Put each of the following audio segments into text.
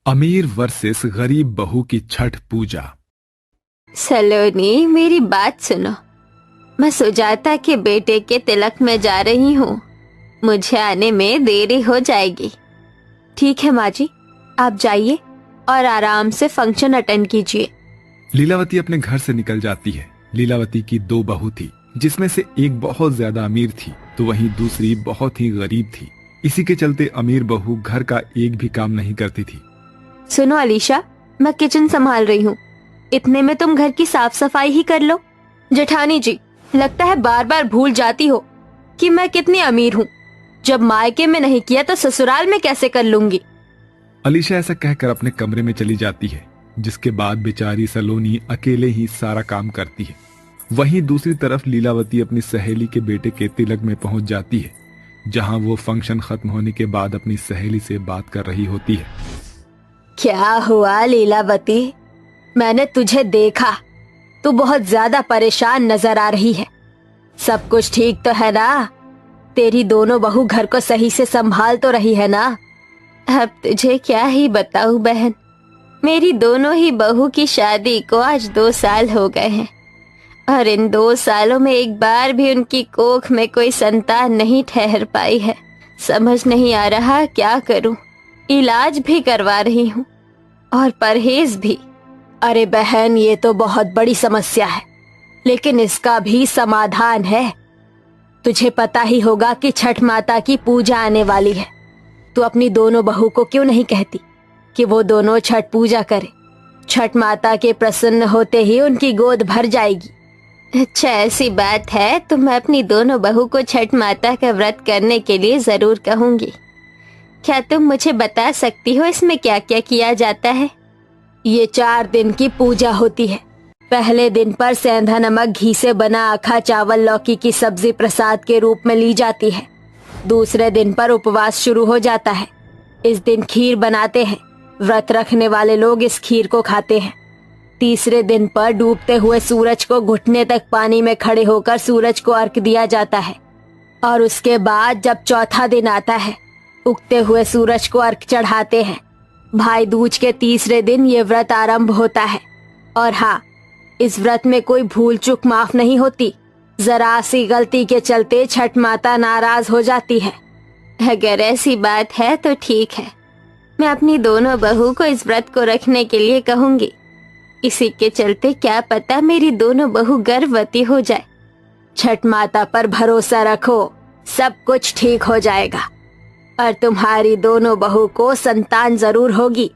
अमीर वर्सेस गरीब बहू की छठ पूजा। सलोनी, मेरी बात सुनो। मैं सुजाता के बेटे के तिलक में जा रही हूँ। मुझे आने में देरी हो जाएगी। ठीक है माँ जी, आप जाइए और आराम से फंक्शन अटेंड कीजिए। लीलावती अपने घर से निकल जाती है। लीलावती की दो बहू थी, जिसमें से एक बहुत ज्यादा अमीर थी तो वहीं दूसरी बहुत ही गरीब थी। इसी के चलते अमीर बहू घर का एक भी काम नहीं करती थी। सुनो अलीशा, मैं किचन संभाल रही हूँ, इतने में तुम घर की साफ सफाई ही कर लो। जेठानी जी, लगता है बार बार भूल जाती हो कि मैं कितनी अमीर हूँ। जब मायके में नहीं किया तो ससुराल में कैसे कर लूंगी। अलीशा ऐसा कहकर अपने कमरे में चली जाती है, जिसके बाद बेचारी सलोनी अकेले ही सारा काम करती है। वहीं दूसरी तरफ लीलावती अपनी सहेली के बेटे के तिलक में पहुंच जाती है, जहां वो फंक्शन खत्म होने के बाद अपनी सहेली से बात कर रही होती है। क्या हुआ लीलावती? मैंने तुझे देखा, तू बहुत ज्यादा परेशान नजर आ रही है। सब कुछ ठीक तो है ना? तेरी दोनों बहू घर को सही से संभाल तो रही है ना? अब तुझे क्या ही बताऊं बहन, मेरी दोनों ही बहू की शादी को आज 2 साल हो गए हैं और इन 2 सालों में एक बार भी उनकी कोख में कोई संतान नहीं ठहर पाई है। समझ नहीं आ रहा क्या करूं। इलाज भी करवा रही हूँ और परहेज भी। अरे बहन, ये तो बहुत बड़ी समस्या है, लेकिन इसका भी समाधान है। तुझे पता ही होगा कि छठ माता की पूजा आने वाली है। तू अपनी दोनों बहू को क्यों नहीं कहती कि वो दोनों छठ पूजा करे? छठ माता के प्रसन्न होते ही उनकी गोद भर जाएगी। अच्छा, ऐसी बात है तो मैं अपनी दोनों बहू को छठ माता का व्रत करने के लिए जरूर कहूंगी। क्या तुम मुझे बता सकती हो इसमें क्या क्या किया जाता है? ये 4 दिन की पूजा होती है। पहले दिन पर सेंधा नमक घी से बना आखा चावल लौकी की सब्जी प्रसाद के रूप में ली जाती है। दूसरे दिन पर उपवास शुरू हो जाता है। इस दिन खीर बनाते हैं। व्रत रखने वाले लोग इस खीर को खाते हैं। तीसरे दिन पर डूबते हुए सूरज को घुटने तक पानी में खड़े होकर सूरज को अर्घ दिया जाता है और उसके बाद जब चौथा दिन आता है, उगते हुए सूरज को अर्घ चढ़ाते हैं। भाई दूज के तीसरे दिन ये व्रत आरंभ होता है। और हाँ, इस व्रत में कोई भूल चूक माफ नहीं होती। जरा सी गलती के चलते छठ माता नाराज हो जाती है। अगर ऐसी बात है तो ठीक है, मैं अपनी दोनों बहू को इस व्रत को रखने के लिए कहूंगी। इसी के चलते क्या पता मेरी दोनों बहू गर्भवती हो जाए। छठ माता पर भरोसा रखो, सब कुछ ठीक हो जाएगा और तुम्हारी दोनों बहू को संतान जरूर होगी।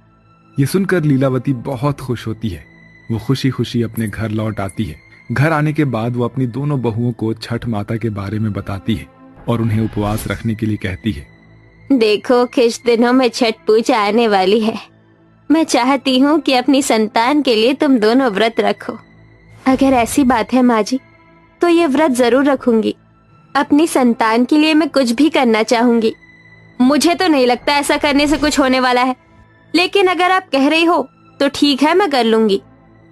ये सुनकर लीलावती बहुत खुश होती है। वो खुशी खुशी अपने घर लौट आती है। घर आने के बाद वो अपनी दोनों बहुओं को छठ माता के बारे में बताती है और उन्हें उपवास रखने के लिए कहती है। देखो, कुछ दिनों में छठ पूजा आने वाली है। मैं चाहती हूँ कि अपनी संतान के लिए तुम दोनों व्रत रखो। अगर ऐसी बात है माँ जी, तो ये व्रत जरूर रखूंगी। अपनी संतान के लिए मैं कुछ भी करना चाहूंगी। मुझे तो नहीं लगता ऐसा करने से कुछ होने वाला है, लेकिन अगर आप कह रही हो तो ठीक है, मैं कर लूंगी।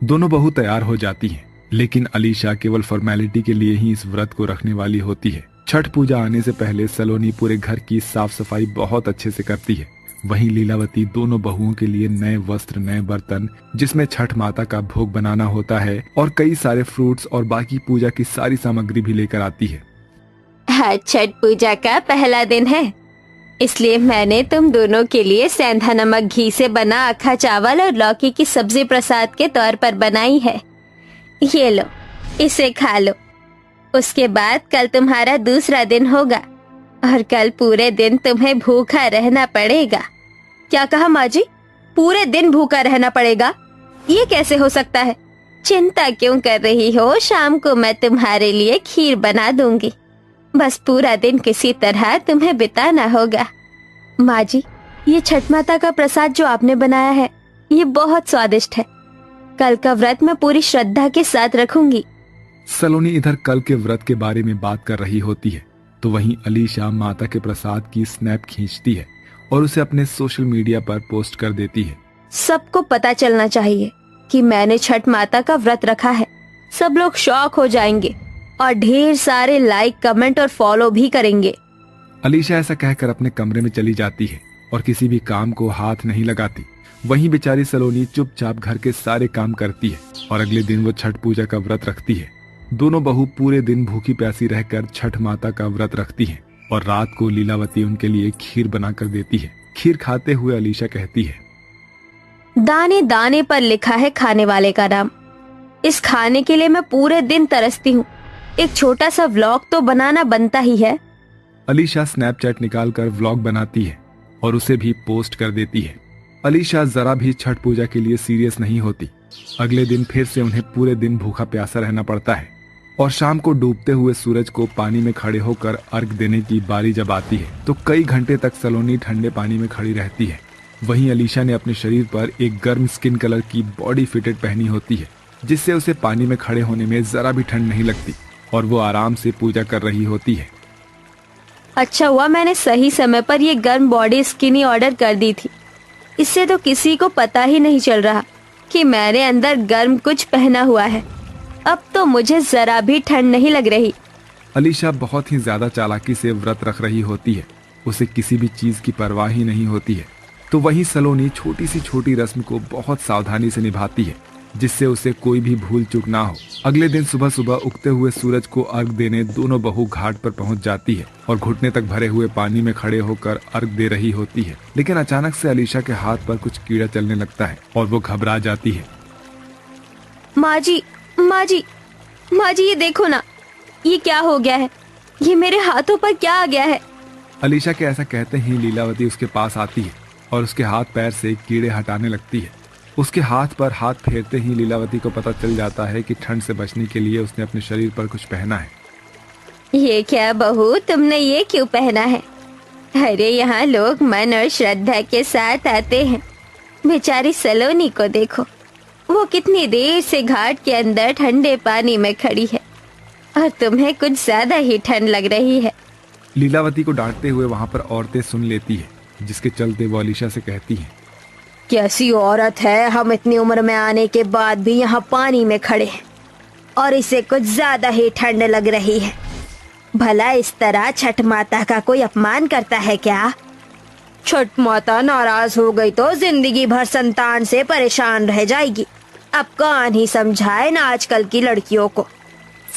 दोनों बहू तैयार हो जाती हैं, लेकिन अलीशा केवल फॉर्मेलिटी के लिए ही इस व्रत को रखने वाली होती है। छठ पूजा आने से पहले सलोनी पूरे घर की साफ सफाई बहुत अच्छे से करती है। वहीं लीलावती दोनों बहुओं के लिए नए वस्त्र, नए बर्तन, जिसमें छठ माता का भोग बनाना होता है, और कई सारे फ्रूट्स और बाकी पूजा की सारी सामग्री भी लेकर आती है। आज छठ पूजा का पहला दिन है, इसलिए मैंने तुम दोनों के लिए सेंधा नमक घी से बना आखा चावल और लौकी की सब्जी प्रसाद के तौर पर बनाई है। ये लो, इसे खा लो। उसके बाद कल तुम्हारा दूसरा दिन होगा और कल पूरे दिन तुम्हें भूखा रहना पड़ेगा। क्या कहा माँ जी? पूरे दिन भूखा रहना पड़ेगा? ये कैसे हो सकता है? चिंता क्यों कर रही हो? शाम को मैं तुम्हारे लिए खीर बना दूंगी। बस पूरा दिन किसी तरह तुम्हें बिताना होगा। माँ जी, ये छठ माता का प्रसाद जो आपने बनाया है, ये बहुत स्वादिष्ट है। कल का व्रत मैं पूरी श्रद्धा के साथ रखूंगी। सलोनी इधर कल के व्रत के बारे में बात कर रही होती है, तो वहीं अलीशा माता के प्रसाद की स्नैप खींचती है और उसे अपने सोशल मीडिया पर पोस्ट कर देती है। सबको पता चलना चाहिए कि मैंने छठ माता का व्रत रखा है। सब लोग शॉक हो जाएंगे और ढेर सारे लाइक, कमेंट और फॉलो भी करेंगे। अलीशा ऐसा कहकर अपने कमरे में चली जाती है और किसी भी काम को हाथ नहीं लगाती। वहीं बेचारी सलोनी चुपचाप घर के सारे काम करती है और अगले दिन वो छठ पूजा का व्रत रखती है। दोनों बहू पूरे दिन भूखी प्यासी रहकर छठ माता का व्रत रखती हैं और रात को लीलावती उनके लिए खीर बनाकर देती है। खीर खाते हुए अलीशा कहती है, दाने दाने पर लिखा है खाने वाले का नाम। इस खाने के लिए मैं पूरे दिन तरसती हूँ। एक छोटा सा व्लॉग तो बनाना बनता ही है। अलीशा स्नैपचैट निकालकर व्लॉग बनाती है और उसे भी पोस्ट कर देती है। अलीशा जरा भी छठ पूजा के लिए सीरियस नहीं होती। अगले दिन फिर से उन्हें पूरे दिन भूखा प्यासा रहना पड़ता है और शाम को डूबते हुए सूरज को पानी में खड़े होकर अर्घ देने की बारी जब आती है तो कई घंटे तक सलोनी ठंडे पानी में खड़ी रहती है। वहीं अलीशा ने अपने शरीर पर एक गर्म स्किन कलर की बॉडी फिटेड पहनी होती है, जिससे उसे पानी में खड़े होने में जरा भी ठंड नहीं लगती और वो आराम से पूजा कर रही होती है। अच्छा हुआ मैंने सही समय पर ये गर्म बॉडी स्किनी ऑर्डर कर दी थी। इससे तो किसी को पता ही नहीं चल रहा कि मैंने अंदर गर्म कुछ पहना हुआ है। अब तो मुझे जरा भी ठंड नहीं लग रही। अलीशा बहुत ही ज्यादा चालाकी से व्रत रख रही होती है। उसे किसी भी चीज की परवाह ही नहीं होती है। तो वहीं सलोनी छोटी सी छोटी रस्म को बहुत सावधानी से निभाती है, जिससे उसे कोई भी भूल चूक ना हो। अगले दिन सुबह सुबह उगते हुए सूरज को अर्घ देने दोनों बहू घाट पर पहुंच जाती है और घुटने तक भरे हुए पानी में खड़े होकर अर्घ दे रही होती है। लेकिन अचानक से अलीशा के हाथ पर कुछ कीड़ा चलने लगता है और वो घबरा जाती है। माँ जी, माँ जी, माँ जी, ये देखो ना, ये क्या हो गया है? ये मेरे हाथों पर क्या आ गया है? अलीशा के ऐसा कहते ही लीलावती उसके पास आती है और उसके हाथ पैर से कीड़े हटाने लगती है। उसके हाथ पर हाथ फेरते ही लीलावती को पता चल जाता है कि ठंड से बचने के लिए उसने अपने शरीर पर कुछ पहना है। ये क्या बहू, तुमने ये क्यों पहना है? अरे यहाँ लोग मन और श्रद्धा के साथ आते हैं। बेचारी सलोनी को देखो, वो कितनी देर से घाट के अंदर ठंडे पानी में खड़ी है और तुम्हें कुछ ज्यादा ही ठंड लग रही है। लीलावती को डांटते हुए वहाँ पर औरतें सुन लेती है, जिसके चलते वो अलीशा से कहती हैं, कैसी औरत है, हम इतनी उम्र में आने के बाद भी यहाँ पानी में खड़े हैं और इसे कुछ ज्यादा ही ठंड लग रही है। भला इस तरह छठ माता का कोई अपमान करता है क्या? छठ माता नाराज हो गई तो जिंदगी भर संतान से परेशान रह जाएगी। अब कौन ही समझाए ना आजकल की लड़कियों को।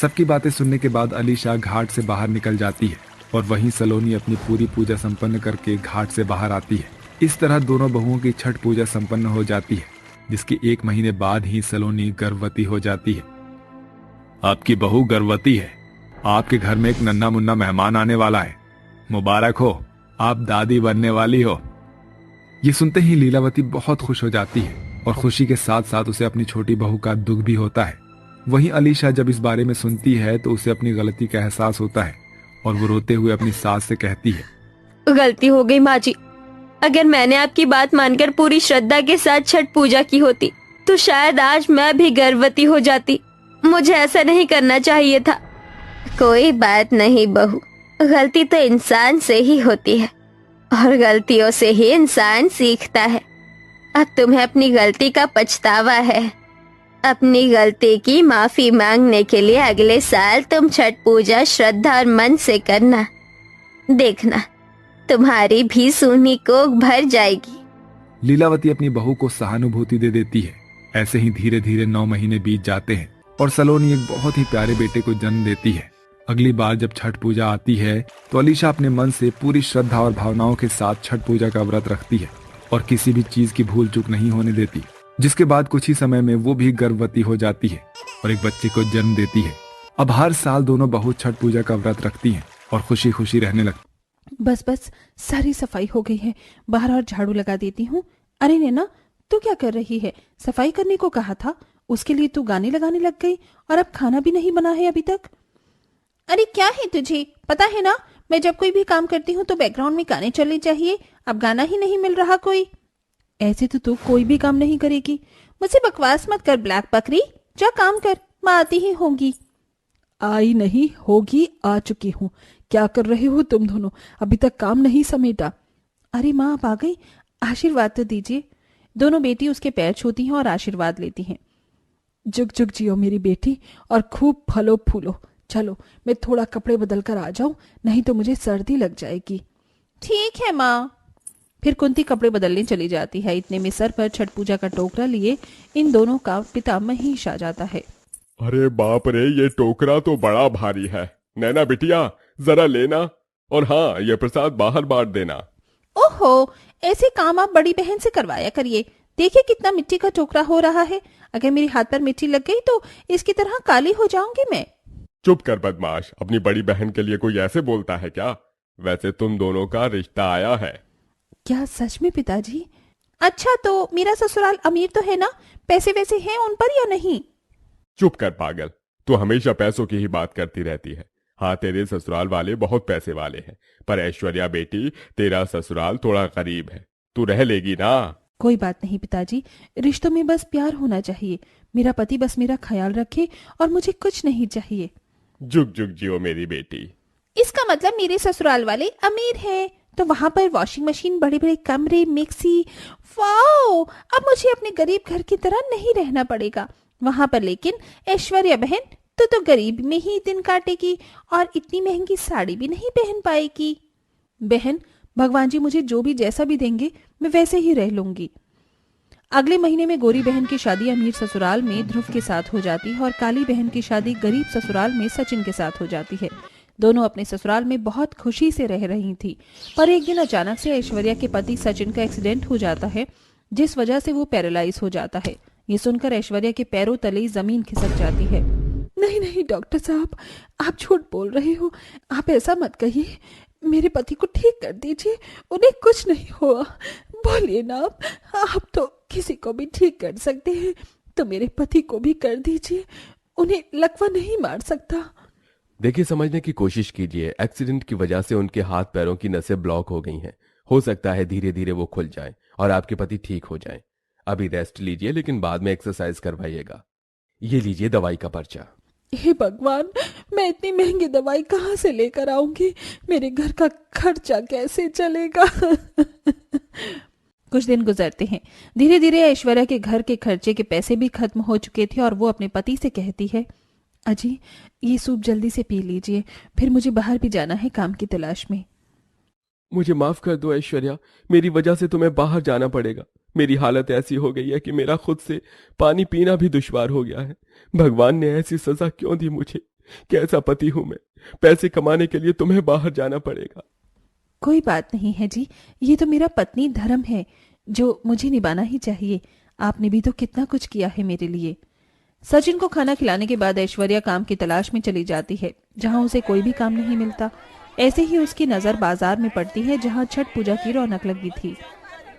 सबकी बातें सुनने के बाद अलीशा घाट से बाहर निकल जाती है और वहीं सलोनी अपनी पूरी पूजा संपन्न करके घाट से बाहर आती है। इस तरह दोनों बहुओं की छठ पूजा संपन्न हो जाती है, जिसके 1 महीने बाद ही सलोनी गर्भवती हो जाती है। आपकी बहू गर्भवती है। आपके घर में एक नन्हा मुन्ना मेहमान आने वाला है। मुबारक हो, आप दादी बनने वाली हो। ये सुनते ही लीलावती बहुत खुश हो जाती है और खुशी के साथ साथ उसे अपनी छोटी बहू का दुख भी होता है। वहीं अलीशा जब इस बारे में सुनती है तो उसे अपनी गलती का एहसास होता है और वो रोते हुए अपनी सास से कहती है, गलती हो गई माँ जी। अगर मैंने आपकी बात मानकर पूरी श्रद्धा के साथ छठ पूजा की होती तो शायद आज मैं भी गर्भवती हो जाती। मुझे ऐसा नहीं करना चाहिए था। कोई बात नहीं बहू, गलती तो इंसान से ही होती है और गलतियों से ही इंसान सीखता है। अब तुम्हें अपनी गलती का पछतावा है। अपनी गलती की माफी मांगने के लिए अगले साल तुम छठ पूजा श्रद्धा और मन से करना। देखना, तुम्हारी भी सूनी कोख भर जाएगी। लीलावती अपनी बहू को सहानुभूति दे देती है। ऐसे ही धीरे धीरे 9 महीने बीत जाते हैं और सलोनी एक बहुत ही प्यारे बेटे को जन्म देती है। अगली बार जब छठ पूजा आती है तो अलीशा अपने मन से पूरी श्रद्धा और भावनाओं के साथ छठ पूजा का व्रत रखती है और किसी भी चीज की भूल चूक नहीं होने देती। जिसके बाद कुछ ही समय में वो भी गर्भवती हो जाती है और एक बच्चे को जन्म देती है। अब हर साल दोनों बहू छठ पूजा का व्रत रखती हैं और खुशी खुशी रहने लगती। बस बस, सारी सफाई हो गई है, बाहर और झाड़ू लगा देती हूँ। अरे नैना, तू क्या कर रही है? सफाई करने को कहा था, उसके लिए तू गाने लगाने लग गई और अब खाना भी नहीं बना है अभी तक। अरे क्या है तुझे, पता है ना, मैं जब कोई भी काम करती हूँ तो बैकग्राउंड में गाने चलने चाहिए। अब गाना ही नहीं मिल रहा कोई। ऐसे तो तू कोई भी काम नहीं करेगी। मुझसे बकवास मत कर ब्लैक बकरी, जा काम कर, माँ आती ही होगी। आई नहीं होगी, आ चुकी हूँ। क्या कर रहे हो तुम दोनों? अभी तक काम नहीं समेटा। अरे माँ आप आ गई, आशीर्वाद तो दीजिए। दोनों बेटी उसके पैर छूती हैं और आशीर्वाद लेती हैं। जुग जुग जियो मेरी बेटी और खूब फलो फूलो। चलो मैं थोड़ा कपड़े बदल कर आ जाऊं, नहीं तो मुझे सर्दी लग जाएगी। ठीक है माँ। फिर कुंती कपड़े बदलने चली जाती है। इतने में सर पर छठ पूजा का टोकरा लिए इन दोनों का पिता महेश आ जाता है। अरे बाप रे, ये टोकरा तो बड़ा भारी है। नैना बिटिया जरा लेना, और हाँ, ये प्रसाद बाहर बांट देना। ओहो, ऐसे काम आप बड़ी बहन से करवाया करिए। देखिए कितना मिट्टी का टोकरा हो रहा है। अगर मेरे हाथ पर मिट्टी लग गई तो इसकी तरह काली हो जाऊंगी मैं। चुप कर बदमाश, अपनी बड़ी बहन के लिए कोई ऐसे बोलता है क्या? वैसे तुम दोनों का रिश्ता आया है। क्या सच में पिताजी? अच्छा, तो मेरा ससुराल अमीर तो है ना? पैसे वैसे हैं उन पर या नहीं? चुप कर पागल, तू हमेशा पैसों की ही बात करती रहती है। हाँ, तेरे ससुराल वाले बहुत पैसे वाले हैं, पर ऐश्वर्या बेटी, तेरा ससुराल थोड़ा गरीब है। तू रह लेगी ना? कोई बात नहीं पिताजी, रिश्तों में बस प्यार होना चाहिए। मेरा पति बस मेरा ख्याल रखे और मुझे कुछ नहीं चाहिए। जुग जुग जियो मेरी बेटी। इसका मतलब मेरे ससुराल वाले अमीर हैं, तो वहां पर वॉशिंग मशीन, बड़े बड़े कमरे, मिक्सी। वाओ, अब मुझे अपने गरीब घर की तरह नहीं रहना पड़ेगा वहां पर। लेकिन ऐश्वर्या बहन तो गरीब में ही दिन काटेगी और इतनी महंगी साड़ी भी नहीं पहन पाएगी। बहन, भगवान जी मुझे जो भी जैसा भी देंगे मैं वैसे ही रह लूंगी। अगले महीने में गोरी बहन की शादी अमीर ससुराल में ध्रुव के साथ हो जाती है और काली बहन की शादी गरीब ससुराल में सचिन के साथ हो जाती है। दोनों अपने ससुराल में बहुत खुशी से रह रही थी, पर एक दिन अचानक से ऐश्वर्या के पति सचिन का एक्सीडेंट हो जाता है, जिस वजह से वो पैरालाइज हो जाता है। ये सुनकर ऐश्वर्या के पैरों तले जमीन खिसक जाती है। नहीं नहीं डॉक्टर साहब, आप झूठ बोल रहे हो। आप ऐसा मत कहिए। मेरे पति को ठीक कर दीजिए, उन्हें कुछ नहीं हुआ। बोलिए ना आप तो किसी को भी ठीक कर सकते हैं, तो मेरे पति को भी कर दीजिए। उन्हें लकवा नहीं मार सकता। देखिए, समझने की कोशिश कीजिए। एक्सीडेंट की वजह से उनके हाथ पैरों की नसें ब्लॉक हो गई हैं। हो सकता है धीरे धीरे वो खुल जाएं और आपके पति ठीक हो जाएं। अभी रेस्ट लीजिए, लेकिन बाद में एक्सरसाइज करवाइएगा। ये लीजिए दवाई का पर्चा। हे भगवान, मैं इतनी महंगी दवाई कहाँ से लेकर आऊंगी? मेरे घर का खर्चा कैसे चलेगा? कुछ दिन गुजरते हैं। धीरे धीरे ऐश्वर्या के घर के खर्चे के पैसे भी खत्म हो चुके थे और वो अपने पति से कहती है, अजी ये सूप जल्दी से पी लीजिए, फिर मुझे बाहर भी जाना है काम की तलाश में। मुझे माफ कर दो ऐश्वर्या, मेरी वजह से तुम्हें बाहर जाना पड़ेगा। मेरी हालत ऐसी हो गई है कि मेरा खुद से पानी पीना भी दुश्वार हो गया है। भगवान ने ऐसी सजा क्यों दी मुझे? कैसा पति हूं मैं? पैसे कमाने के लिए तुम्हें बाहर जाना पड़ेगा। कोई बात नहीं है जी, ये तो मेरा पत्नी धर्म है जो मुझे निभाना ही चाहिए। आपने भी तो कितना कुछ किया है मेरे लिए। सचिन को खाना खिलाने के बाद ऐश्वर्या काम की तलाश में चली जाती है, जहां उसे कोई भी काम नहीं मिलता। ऐसे ही उसकी नजर बाजार में पड़ती है, जहां छठ पूजा की रौनक लगी थी।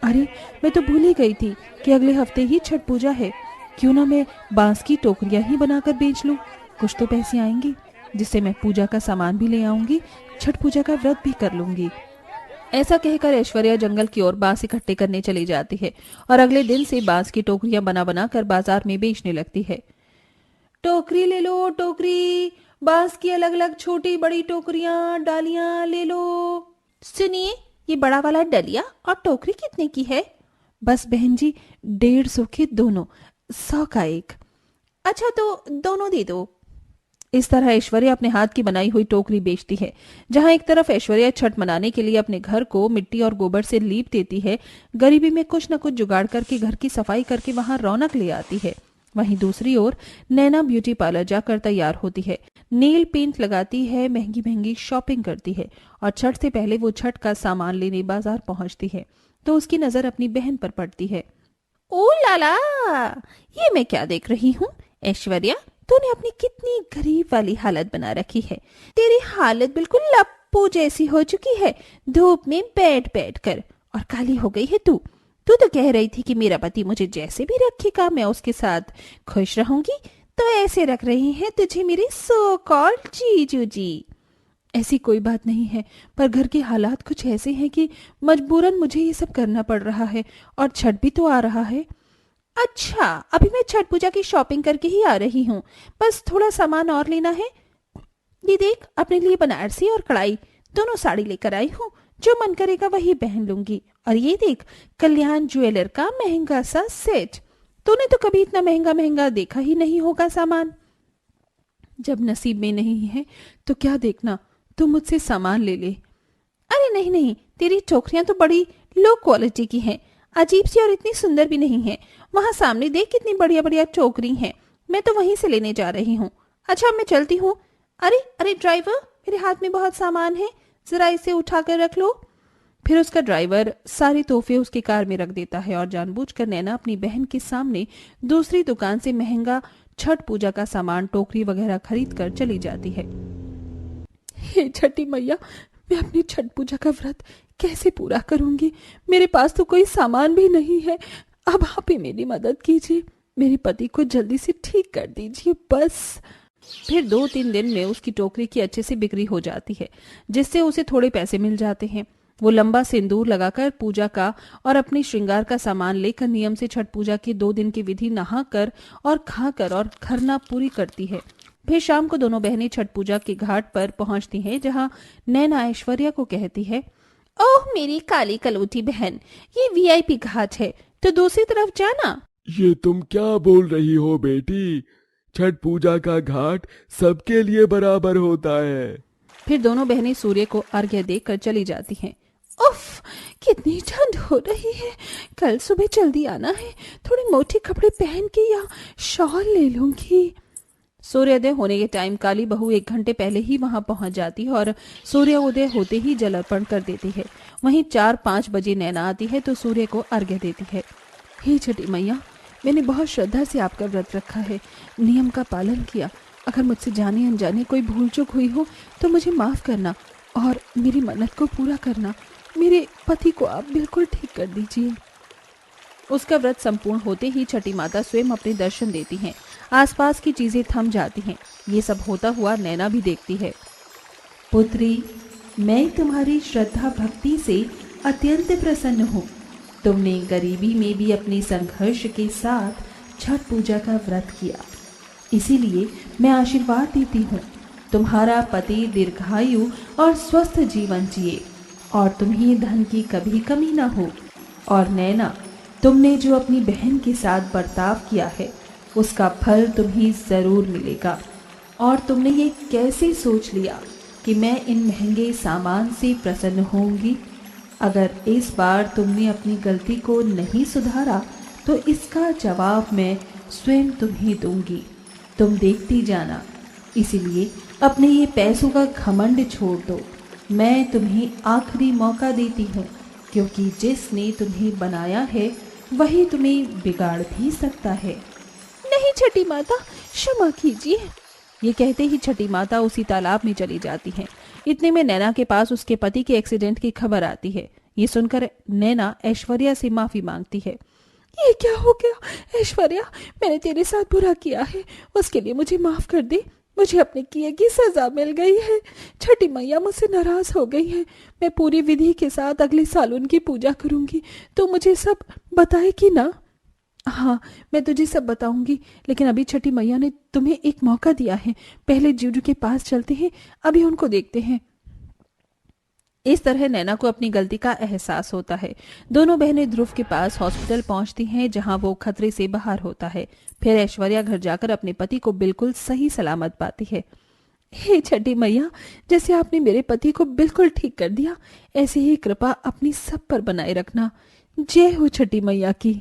अरे, मैं तो भूल ही गई थी कि अगले हफ्ते ही छठ पूजा है। क्यों ना मैं बांस की टोकरियां ही बनाकर बेच लूं। कुछ तो पैसे आएंगे, जिससे मैं पूजा का सामान भी ले आऊंगी, छठ पूजा का व्रत भी कर लूंगी। ऐसा कहकर ऐश्वर्या जंगल की ओर बांस इकट्ठे करने चली जाती है और अगले दिन से बांस की टोकरियां बना बना कर बाजार में बेचने लगती है। टोकरी ले लो, टोकरी, बांस की अलग अलग छोटी बड़ी टोकरियां, डालियां ले लो। सुनिए, ये बड़ा वाला डलिया और टोकरी कितने की है? बस बहन जी, 150 के दोनों, 100 का एक। अच्छा, तो दोनों दे दो। इस तरह ऐश्वर्या अपने हाथ की बनाई हुई टोकरी बेचती है। जहां एक तरफ ऐश्वर्या छठ मनाने के लिए अपने घर को मिट्टी और गोबर से लीप देती है, गरीबी में कुछ न कुछ जुगाड़ करके घर की सफाई करके वहां रौनक ले आती है, वहीं दूसरी ओर नैना ब्यूटी पार्लर जाकर तैयार होती है, नेल पेंट लगाती है, महंगी महंगी शॉपिंग करती है और छठ से पहले वो छठ का सामान लेने बाजार पहुंचती है तो उसकी नजर अपनी बहन पर पड़ती है। ओ लाला, ये मैं क्या देख रही हूँ? ऐश्वर्या, तूने अपनी कितनी गरीब वाली हालत बना रखी है। तेरी हालत बिल्कुल लप्पू जैसी हो चुकी है, धूप में बैठ बैठ कर, और काली हो गई है तू। तू तो कह रही थी कि मेरा पति मुझे जैसे भी रखेगा मैं उसके साथ खुश रहूंगी, तो ऐसे रख रही हैं तुझे मेरे सो कॉल्ड जीजू जी। ऐसी कोई बात नहीं है, पर घर के हालात कुछ ऐसे हैं कि मजबूरन मुझे ये सब करना पड़ रहा है, और छठ भी तो आ रहा है। अच्छा, अभी मैं छठ पूजा की शॉपिंग करके ही आ रही हूँ, बस थोड़ा सामान और लेना है। ये देख, अपने लिए बनारसी और कढ़ाई दोनों साड़ी लेकर आई हूँ, जो मन करेगा वही पहन लूंगी। और ये देख, कल्याण ज्वेलर का महंगा सा सेट। तूने तो कभी इतना महंगा महंगा देखा ही नहीं होगा सामान। जब नसीब में नहीं है तो क्या देखना, तू मुझसे सामान ले ले। अरे नहीं नहीं, तेरी टोकरियां तो बड़ी लो क्वालिटी की हैं, अजीब सी और इतनी सुंदर भी नहीं है। वहाँ सामने देख कितनी बढ़िया बढ़िया टोकरी हैं, मैं तो वहीं से लेने जा रही हूँ। अच्छा मैं चलती हूँ। अरे अरे ड्राइवर, मेरे हाथ में बहुत सामान है, जरा इसे उठा कर रख लो। फिर उसका ड्राइवर सारे तोहफे उसकी कार में रख देता है और जानबूझकर नैना अपनी बहन के सामने दूसरी दुकान से महंगा छठ पूजा का सामान, टोकरी वगैरह खरीद कर चली जाती है। हे छठी मैया, मैं अपनी छठ पूजा का व्रत कैसे पूरा करूंगी? मेरे पास तो कोई सामान भी नहीं है। अब आप ही मेरी मदद कीजिए, मेरे पति को जल्दी से ठीक कर दीजिए बस। फिर 2-3 दिन में उसकी टोकरी की अच्छे से बिक्री हो जाती है, जिससे उसे थोड़े पैसे मिल जाते हैं। वो लंबा सिंदूर लगाकर पूजा का और अपने श्रृंगार का सामान लेकर नियम से छठ पूजा की 2 दिन की विधि नहाकर और खाकर और खरना पूरी करती है। फिर शाम को दोनों बहनें छठ पूजा के घाट पर पहुंचती हैं, जहां नैना ऐश्वर्या को कहती है, ओह मेरी काली कलौटी बहन, ये वीआईपी घाट है, तो दूसरी तरफ जाना। ये तुम क्या बोल रही हो बेटी? छठ पूजा का घाट सबके लिए बराबर होता है। फिर दोनों बहनें सूर्य को अर्घ्य देकर चली जाती हैं। उफ, कितनी ठंड हो रही है, कल सुबह जल्दी आना है, थोड़े मोटे कपड़े पहन के या शॉल ले लूंगी। सूर्योदय होने के टाइम काली बहू 1 घंटे पहले ही वहां पहुंच जाती है और सूर्योदय होते ही जल अर्पण कर देती है। वहीं 4-5 बजे नैना आती है तो सूर्य को अर्घ्य देती है। हे छठी मैया, मैंने बहुत श्रद्धा से आपका व्रत रखा है, नियम का पालन किया। अगर मुझसे जाने अनजाने कोई भूल चूक हुई हो तो मुझे माफ करना और मेरी मन्नत को पूरा करना। मेरे पति को आप बिल्कुल ठीक कर दीजिए। उसका व्रत संपूर्ण होते ही छठी माता स्वयं अपने दर्शन देती हैं। आसपास की चीजें थम जाती हैं। ये सब होता हुआ नैना भी देखती है। पुत्री, मैं तुम्हारी श्रद्धा भक्ति से अत्यंत प्रसन्न हूँ। तुमने गरीबी में भी अपने संघर्ष के साथ छठ पूजा का व्रत किया, इसीलिए मैं आशीर्वाद देती हूँ, तुम्हारा पति दीर्घायु और स्वस्थ जीवन जिए और तुम्हें धन की कभी कमी ना हो। और नैना, तुमने जो अपनी बहन के साथ बर्ताव किया है उसका फल तुम्हें ज़रूर मिलेगा। और तुमने ये कैसे सोच लिया कि मैं इन महंगे सामान से प्रसन्न होंगी? अगर इस बार तुमने अपनी गलती को नहीं सुधारा तो इसका जवाब मैं स्वयं तुम्हें दूंगी। तुम देखती जाना। इसीलिए अपने ये पैसों का घमंड छोड़ दो। मैं तुम्हें आखिरी मौका देती हूँ, क्योंकि जिसने तुम्हें बनाया है वही तुम्हें बिगाड़ भी सकता है। नहीं छठी माता, क्षमा कीजिए। ये कहते ही छठी माता उसी तालाब में चली जाती हैं। इतने में नैना के पास उसके पति के एक्सीडेंट की खबर आती है। ये सुनकर नैना ऐश्वर्या से माफी मांगती है। ये क्या हो गया ऐश्वर्या, मैंने तेरे साथ बुरा किया है, उसके लिए मुझे माफ कर दे। मुझे अपने किए की सजा मिल गई है। छठी मैया मुझसे नाराज हो गई है। मैं पूरी विधि के साथ अगले साल उनकी पूजा करूंगी, तो मुझे सब बताएगी ना? हाँ, मैं तुझे सब बताऊंगी, लेकिन अभी छठी मैया ने तुम्हें एक मौका दिया है। पहले जीजू के पास चलते हैं, अभी उनको देखते हैं। इस तरह नैना को अपनी गलती का एहसास होता है। दोनों बहनें ध्रुव के पास हॉस्पिटल पहुंचती हैं, जहां वो खतरे से बाहर होता है। फिर ऐश्वर्या घर जाकर अपने पति को बिल्कुल सही सलामत पाती है। हे छठी मैया, जैसे आपने मेरे पति को बिल्कुल ठीक कर दिया, ऐसे ही कृपा अपनी सब पर बनाए रखना। जय हो छठी मैया की।